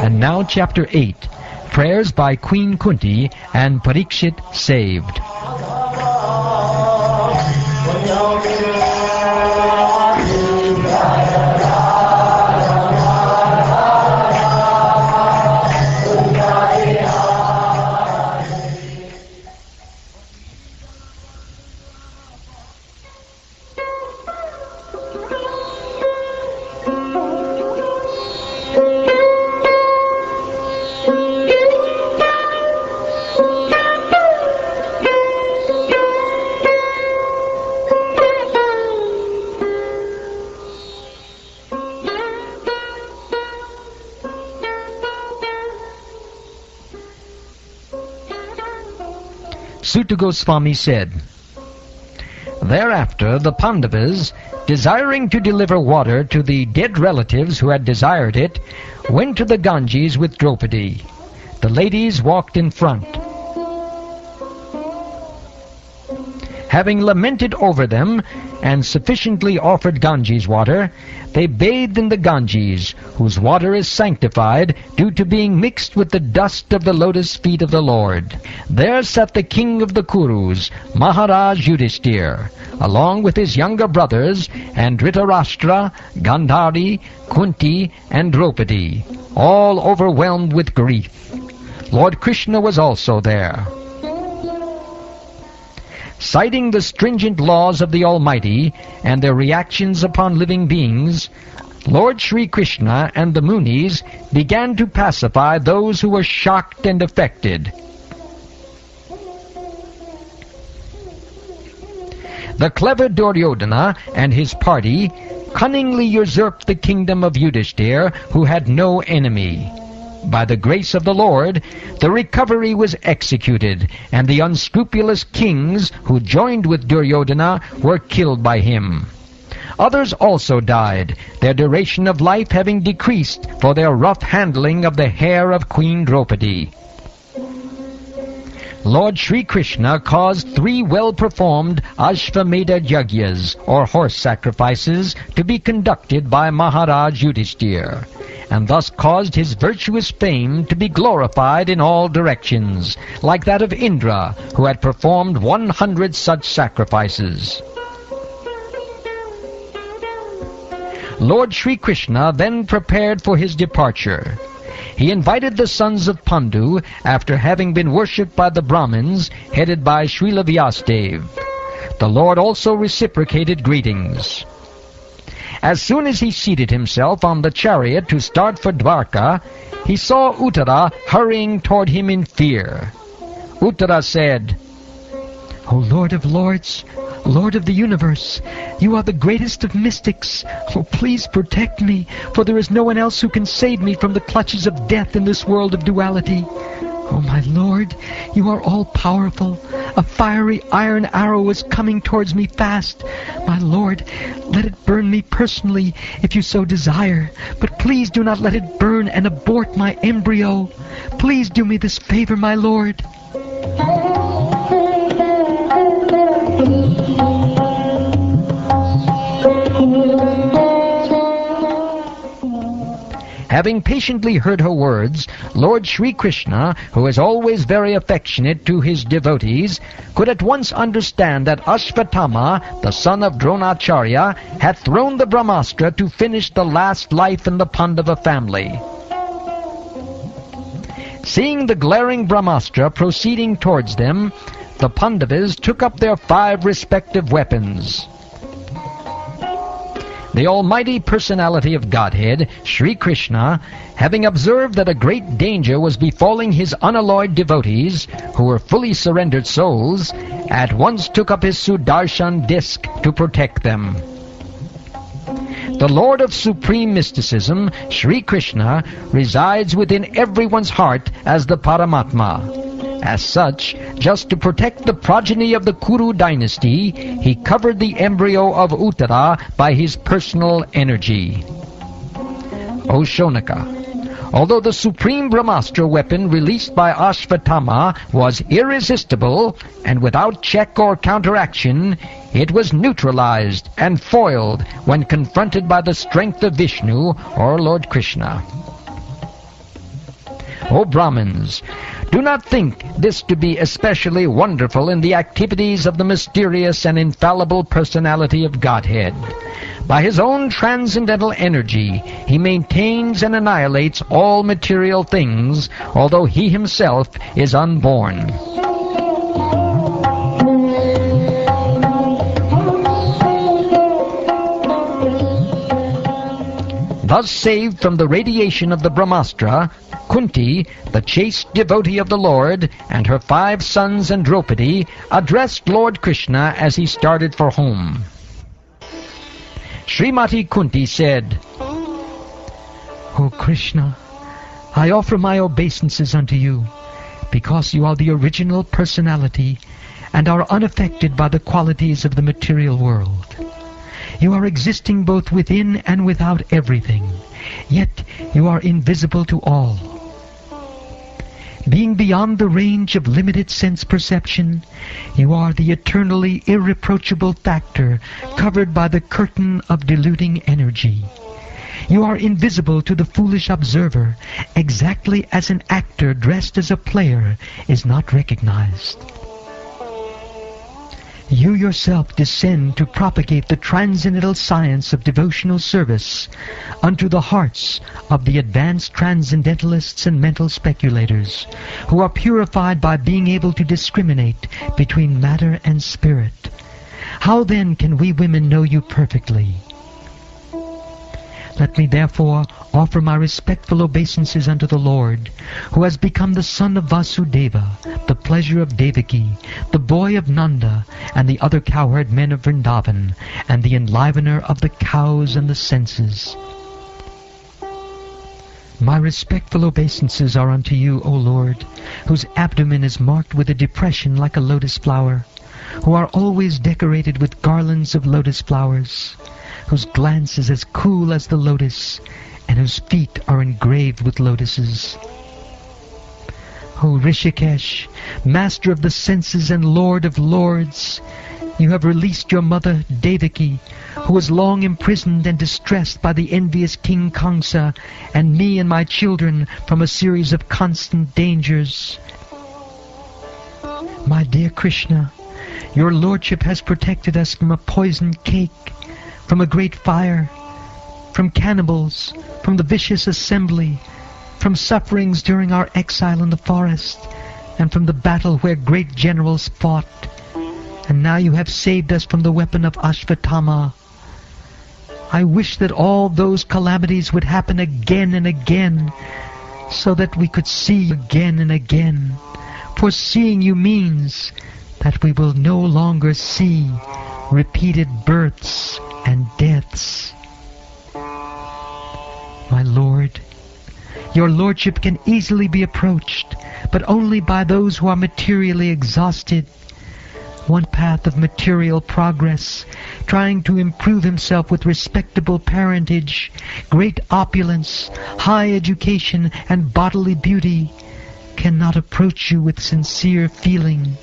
And now chapter 8, prayers by Queen Kunti and Pariksit saved. Suta Goswami said, "Thereafter the Pandavas, desiring to deliver water to the dead relatives who had desired it, went to the Ganges with Draupadi. The ladies walked in front. Having lamented over them and sufficiently offered Ganges water, they bathed in the Ganges, whose water is sanctified due to being mixed with the dust of the lotus feet of the Lord. There sat the king of the Kurus, Maharaj Yudhishthir, along with his younger brothers, and Dhritarashtra, Gandhari, Kunti, and Draupadi, all overwhelmed with grief. Lord Krishna was also there. Citing the stringent laws of the Almighty and their reactions upon living beings, Lord Sri Krishna and the Munis began to pacify those who were shocked and affected. The clever Duryodhana and his party cunningly usurped the kingdom of Yudhishthir, who had no enemy. By the grace of the Lord, the recovery was executed, and the unscrupulous kings who joined with Duryodhana were killed by him. Others also died, their duration of life having decreased for their rough handling of the hair of Queen Draupadi. Lord Sri Krishna caused 3 well-performed Ashvamedha Yagyas, or horse sacrifices, to be conducted by Maharaj Yudhishthir, and thus caused his virtuous fame to be glorified in all directions, like that of Indra, who had performed 100 such sacrifices. Lord Sri Krishna then prepared for his departure. He invited the sons of Pandu, after having been worshipped by the Brahmins, headed by Srila Vyasadeva. The Lord also reciprocated greetings. As soon as he seated himself on the chariot to start for Dwarka, he saw Uttara hurrying toward him in fear. Uttara said, "O Lord of Lords, Lord of the universe, you are the greatest of mystics. Oh, please protect me, for there is no one else who can save me from the clutches of death in this world of duality. Oh, my Lord, you are all-powerful. A fiery iron arrow is coming towards me fast. My Lord, let it burn me personally if you so desire, but please do not let it burn and abort my embryo. Please do me this favor, my Lord." Having patiently heard her words, Lord Sri Krishna, who is always very affectionate to his devotees, could at once understand that Ashvatthama, the son of Dronacharya, had thrown the Brahmastra to finish the last life in the Pandava family. Seeing the glaring Brahmastra proceeding towards them, the Pandavas took up their 5 respective weapons. The Almighty Personality of Godhead, Sri Krishna, having observed that a great danger was befalling his unalloyed devotees, who were fully surrendered souls, at once took up his Sudarshan disc to protect them. The Lord of Supreme Mysticism, Sri Krishna, resides within everyone's heart as the Paramatma. As such, just to protect the progeny of the Kuru dynasty, he covered the embryo of Uttara by his personal energy. O Shonaka, Although the supreme Brahmastra weapon released by Ashvatthama was irresistible and without check or counteraction, it was neutralized and foiled when confronted by the strength of Vishnu or Lord Krishna. O Brahmins, do not think this to be especially wonderful in the activities of the mysterious and infallible personality of Godhead. By his own transcendental energy, he maintains and annihilates all material things, although he himself is unborn. Thus saved from the radiation of the Brahmastra, Kunti, the chaste devotee of the Lord, and her 5 sons and Draupadi addressed Lord Krishna as he started for home. Srimati Kunti said, O Krishna, I offer my obeisances unto you, because you are the original personality and are unaffected by the qualities of the material world. You are existing both within and without everything, yet you are invisible to all. Being beyond the range of limited sense perception, you are the eternally irreproachable factor covered by the curtain of diluting energy. You are invisible to the foolish observer, exactly as an actor dressed as a player is not recognized. You yourself descend to propagate the transcendental science of devotional service unto the hearts of the advanced transcendentalists and mental speculators, who are purified by being able to discriminate between matter and spirit. How then can we women know you perfectly? Let me therefore offer my respectful obeisances unto the Lord, who has become the son of Vasudeva, the pleasure of Devaki, the boy of Nanda, and the other cowherd men of Vrindavan, and the enlivener of the cows and the senses. My respectful obeisances are unto you, O Lord, whose abdomen is marked with a depression like a lotus flower, who are always decorated with garlands of lotus flowers, whose glance is as cool as the lotus, and whose feet are engraved with lotuses. O Rishikesh, master of the senses and lord of lords, you have released your mother Devaki, who was long imprisoned and distressed by the envious King Kamsa, and me and my children from a series of constant dangers. My dear Krishna, your lordship has protected us from a poisoned cake, from a great fire, from cannibals, from the vicious assembly, from sufferings during our exile in the forest, and from the battle where great generals fought. And now you have saved us from the weapon of Ashvatthama. I wish that all those calamities would happen again and again, so that we could see you again and again. For seeing you means that we will no longer see repeated births and deaths. My Lord, your lordship can easily be approached, but only by those who are materially exhausted. One path of material progress, trying to improve himself with respectable parentage, great opulence, high education, and bodily beauty, cannot approach you with sincere feeling.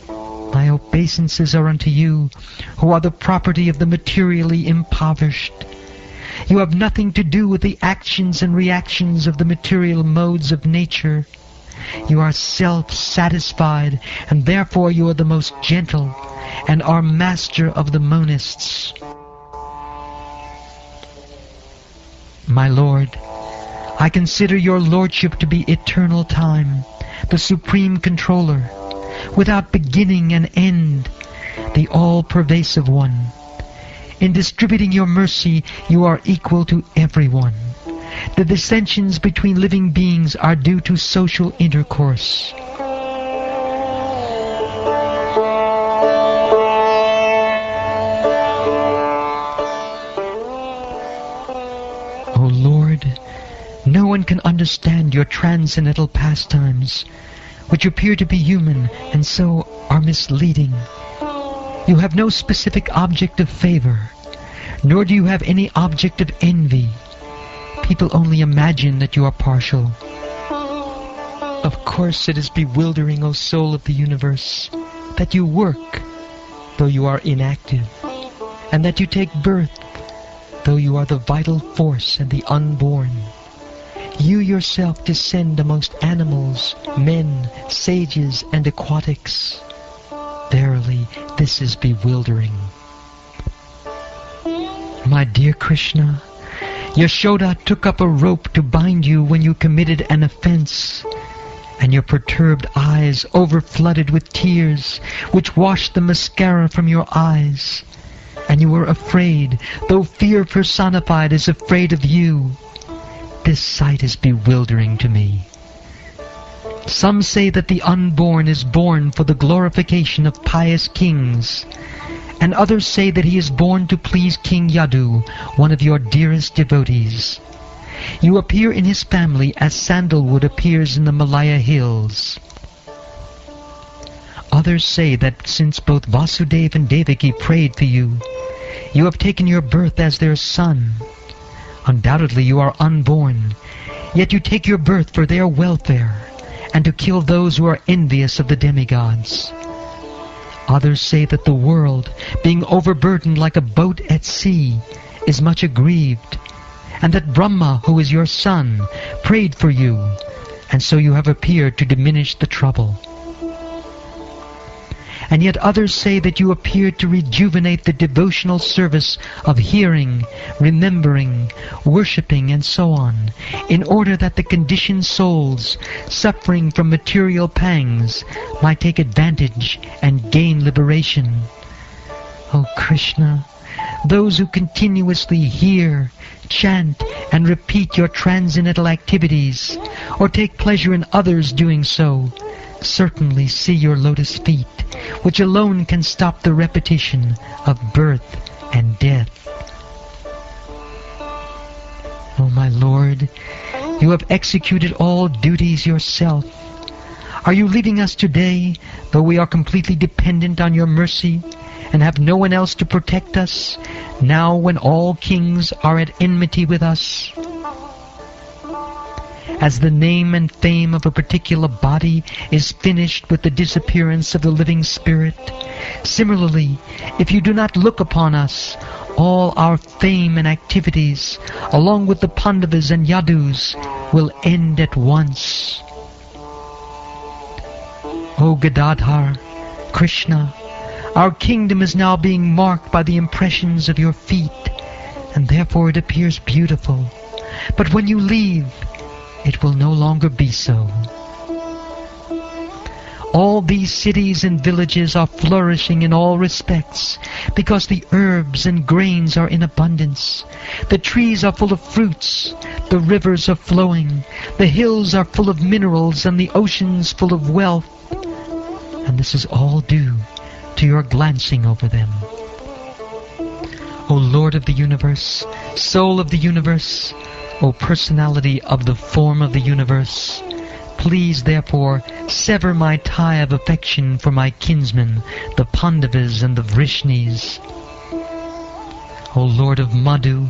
My obeisances are unto you, who are the property of the materially impoverished. You have nothing to do with the actions and reactions of the material modes of nature. You are self-satisfied, and therefore you are the most gentle, and are master of the monists. My Lord, I consider your lordship to be eternal time, the supreme controller, without beginning and end, the all-pervasive one. In distributing your mercy, you are equal to everyone. The dissensions between living beings are due to social intercourse. O Lord, no one can understand your transcendental pastimes, which appear to be human and so are misleading. You have no specific object of favor, nor do you have any object of envy. People only imagine that you are partial. Of course it is bewildering, O soul of the universe, that you work, though you are inactive, and that you take birth, though you are the vital force and the unborn. You yourself descend amongst animals, men, sages, and aquatics. Verily, this is bewildering. My dear Krishna, Yashoda took up a rope to bind you when you committed an offense, and your perturbed eyes overflooded with tears, which washed the mascara from your eyes, and you were afraid, though fear personified is afraid of you. This sight is bewildering to me. Some say that the unborn is born for the glorification of pious kings, and others say that he is born to please King Yadu, one of your dearest devotees. You appear in his family as sandalwood appears in the Malaya hills. Others say that since both Vasudeva and Devaki prayed for you, you have taken your birth as their son. Undoubtedly you are unborn, yet you take your birth for their welfare, and to kill those who are envious of the demigods. Others say that the world, being overburdened like a boat at sea, is much aggrieved, and that Brahma, who is your son, prayed for you, and so you have appeared to diminish the trouble. And yet others say that you appeared to rejuvenate the devotional service of hearing, remembering, worshipping, and so on, in order that the conditioned souls, suffering from material pangs, might take advantage and gain liberation. O Krishna, those who continuously hear, chant, and repeat your transcendental activities, or take pleasure in others doing so, certainly see your lotus feet, which alone can stop the repetition of birth and death. O my Lord, you have executed all duties yourself. Are you leaving us today, though we are completely dependent on your mercy, and have no one else to protect us, now when all kings are at enmity with us? As the name and fame of a particular body is finished with the disappearance of the living spirit, similarly, if you do not look upon us, all our fame and activities, along with the Pandavas and Yadus, will end at once. O Gadadhar, Krishna, our kingdom is now being marked by the impressions of your feet, and therefore it appears beautiful. But when you leave, it will no longer be so. All these cities and villages are flourishing in all respects, because the herbs and grains are in abundance. The trees are full of fruits, the rivers are flowing, the hills are full of minerals, and the oceans full of wealth. And this is all due to your glancing over them. O Lord of the universe, Soul of the universe, O personality of the form of the universe, please therefore sever my tie of affection for my kinsmen, the Pandavas and the Vrishnis. O Lord of Madhu,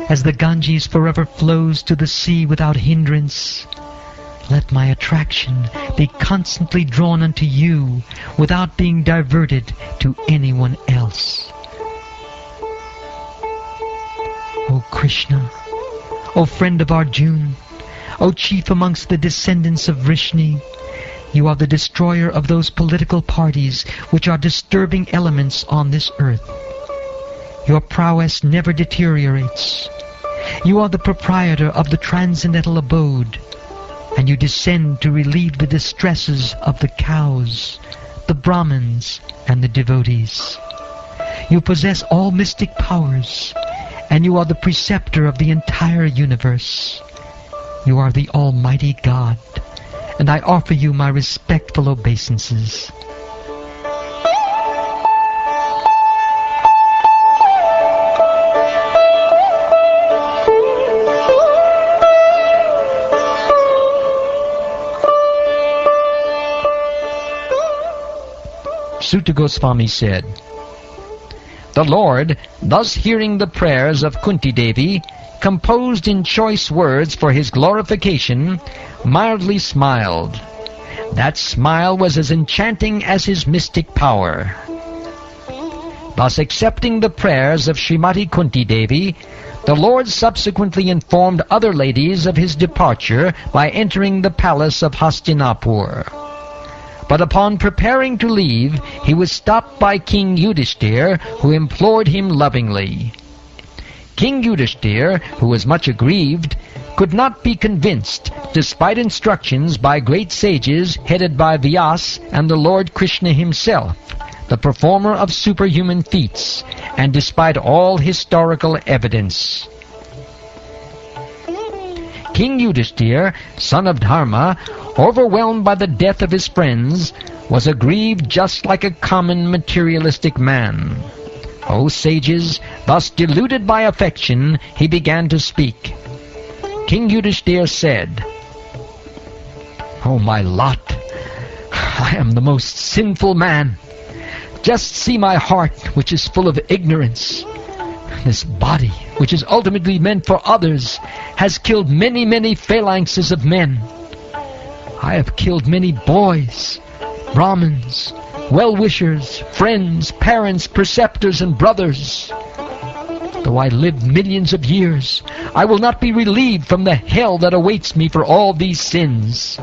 as the Ganges forever flows to the sea without hindrance, let my attraction be constantly drawn unto you without being diverted to anyone else. O Krishna, O friend of Arjuna, O chief amongst the descendants of Vrishni, you are the destroyer of those political parties which are disturbing elements on this earth. Your prowess never deteriorates. You are the proprietor of the transcendental abode, and you descend to relieve the distresses of the cows, the Brahmins, and the devotees. You possess all mystic powers, and you are the preceptor of the entire universe. You are the Almighty God, and I offer you my respectful obeisances. Sutta Goswami said, The Lord, thus hearing the prayers of Kunti Devi, composed in choice words for his glorification, mildly smiled. That smile was as enchanting as his mystic power. Thus accepting the prayers of Srimati Kunti Devi, the Lord subsequently informed other ladies of his departure by entering the palace of Hastinapur. But upon preparing to leave, he was stopped by King Yudhishthir, who implored him lovingly. King Yudhishthir, who was much aggrieved, could not be convinced, despite instructions by great sages headed by Vyas and the Lord Krishna himself, the performer of superhuman feats, and despite all historical evidence. King Yudhishthir, son of Dharma, overwhelmed by the death of his friends, was aggrieved just like a common materialistic man. O sages, thus deluded by affection, he began to speak. King Yudhishthir said, "O my lot, I am the most sinful man. Just see my heart, which is full of ignorance. This body, which is ultimately meant for others, has killed many, many phalanxes of men. I have killed many boys, Brahmins, well-wishers, friends, parents, preceptors, and brothers. Though I live millions of years, I will not be relieved from the hell that awaits me for all these sins.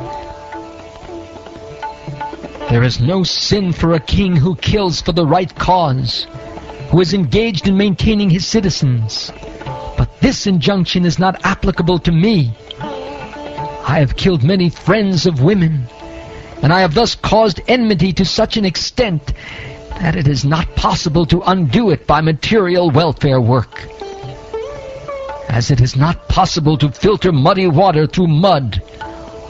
There is no sin for a king who kills for the right cause, who is engaged in maintaining his citizens. But this injunction is not applicable to me. I have killed many friends of women, and I have thus caused enmity to such an extent that it is not possible to undo it by material welfare work. As it is not possible to filter muddy water through mud,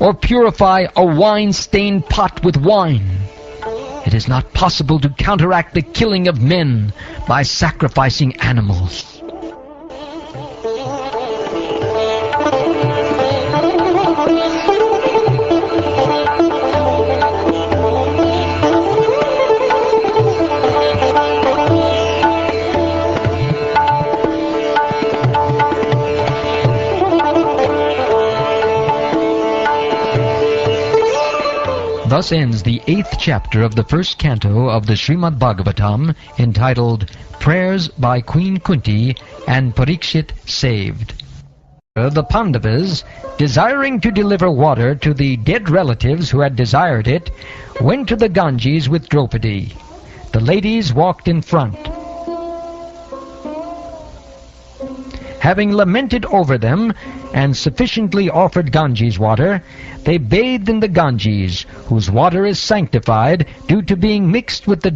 or purify a wine-stained pot with wine, it is not possible to counteract the killing of men by sacrificing animals. Thus ends the 8th chapter of the 1st canto of the Śrīmad-Bhāgavatam, entitled Prayers by Queen Kunti and Pariksit Saved. The Pandavas, desiring to deliver water to the dead relatives who had desired it, went to the Ganges with Draupadi. The ladies walked in front. Having lamented over them and sufficiently offered Ganges water, they bathed in the Ganges, whose water is sanctified due to being mixed with the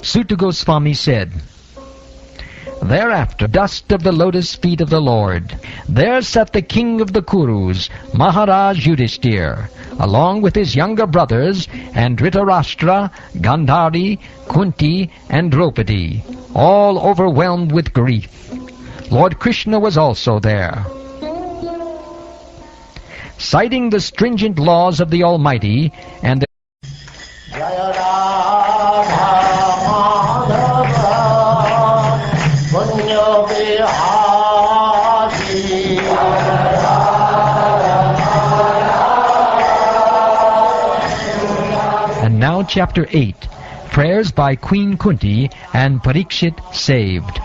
Sutta Goswami said, Thereafter, dust of the lotus feet of the Lord, there sat the king of the Kurus, Maharaj Yudhishthir, along with his younger brothers, and Dhritarashtra, Gandhari, Kunti, and Draupadi, all overwhelmed with grief. Lord Krishna was also there. Citing the stringent laws of the Almighty and the And now Chapter 8, Prayers by Queen Kunti and Pariksit Saved.